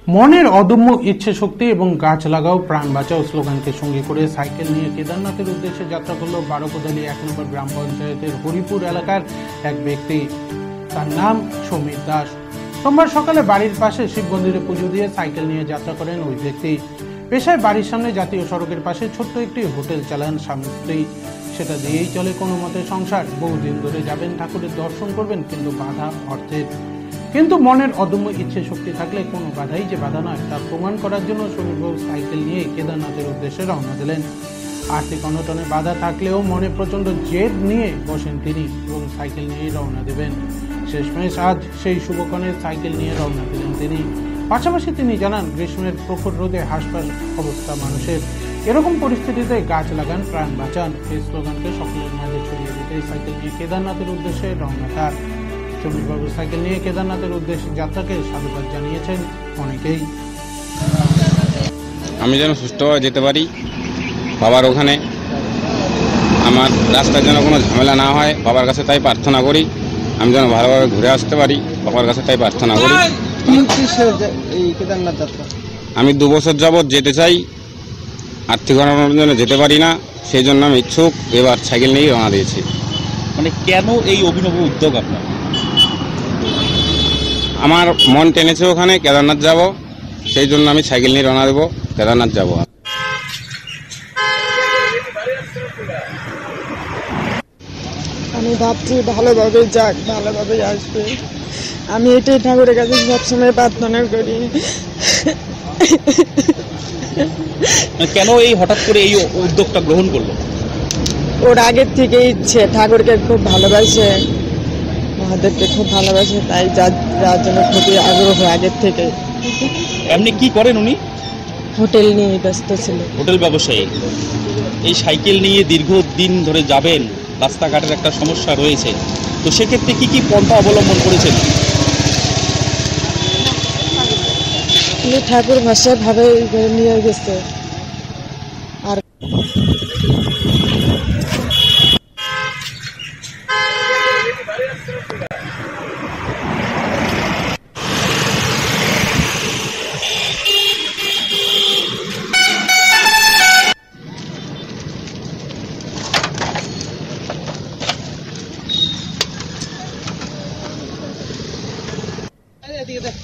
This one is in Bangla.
মনের অদম্য ইচ্ছে শক্তি এবং গাছ লাগাও প্রাণ বাঁচাও স্লোগানকে সঙ্গী করে সাইকেল নিয়ে কেদারনাথের উদ্দেশ্যে যাত্রা করল বারোকোদালি 1 নম্বর গ্রাম পঞ্চায়েতের হরিপুর এলাকার এক ব্যক্তি। তার নাম সমীর দাস। সোমবার সকালে বাড়ির পাশে শিব মন্দিরে পুজো দিয়ে সাইকেল নিয়ে যাত্রা করেন ওই ব্যক্তি। পেশায় বাড়ির সামনে জাতীয় সড়কের পাশে ছোট্ট একটি হোটেল চালান স্বামী স্ত্রী। সেটা দিয়েই চলে কোনো মতে সংসার। বহুদিন ধরে যাবেন, ঠাকুরের দর্শন করবেন, কিন্তু বাধা অর্থের। কিন্তু মনের অদম্য ইচ্ছে শক্তি থাকলে কোনো বাধাই যে বাধা নয় তা প্রমাণ করার জন্য সমীরবাবু সাইকেল নিয়ে কেদারনাথের উদ্দেশ্যে রওনা দিলেন। আর্থিক অনটনে বাধা থাকলেও মনে প্রচন্ড জেদ নিয়ে বসেন তিনি এবং সাইকেল নিয়েই রওনা দেবেন। শেষমেশ আজ সেই শুভক্ষণে সাইকেল নিয়ে রওনা দিলেন তিনি। পাশাপাশি তিনি জানান, গ্রীষ্মের প্রখর রোদে হাসপাস অবস্থা মানুষের। এরকম পরিস্থিতিতে গাছ লাগান, প্রাণ বাঁচান, এই স্লোগানকে সকলের মাঝে ছড়িয়ে দিতে সাইকেল নিয়ে কেদারনাথের উদ্দেশ্যে রওনা তার। সমীরবাবু সাইকেল নিয়ে কেদারনাথের উদ্দেশ্যে যাত্রাকে সাধুবাদ জানিয়েছেন অনেকেই। আমি যেন সুস্থভাবে যেতে পারি বাবার ওখানে, আমার রাস্তার যেন কোনো ঝামেলা না হয়, বাবার কাছে তাই প্রার্থনা করি। আমি যেন ভালোভাবে ঘুরে আসতে পারি, বাবার কাছে তাই প্রার্থনা করি। আমি 2 বছর যাবৎ যেতে চাই, আর্থিক অনটনের জন্য যেতে পারি না, সেই জন্য আমি ইচ্ছুক। এবার সাইকেল নিয়েই রওনা দিয়েছি। মানে কেন এই অভিনব উদ্যোগ আপনার? আমার মন টেনেছে ওখানে কেদারনাথ যাব, সেই জন্য আমি সাইকেল নিয়ে রওনা দেবো, কেদারনাথ যাব। আমি ভাবছি ভালোভাবে যাক, ভালোভাবে আসবে। আমি এটাই ঠাকুরের কাছে সবসময় প্রার্থনা করি। কেন এই হঠাৎ করে এই উদ্যোগটা গ্রহণ করলো? ওর আগের থেকে ইচ্ছে, ঠাকুরকে খুব ভালোবাসে, মহাদেবকে খুব ভালোবাসে, তাই যার জন্য খুবই আগ্রহ আগের থেকে। এমনি কি করেন উনি? হোটেল নিয়ে ব্যস্ত ছিল, হোটেল ব্যবসায়ী। এই সাইকেল নিয়ে দীর্ঘদিন ধরে যাবেন, রাস্তাঘাটের একটা সমস্যা রয়েছে, তো সেক্ষেত্রে কি কি পন্থা অবলম্বন করেছেন? উনি ঠাকুর ভাষায় ভাবে নিয়ে গেছে। আর এদিকে দেখ।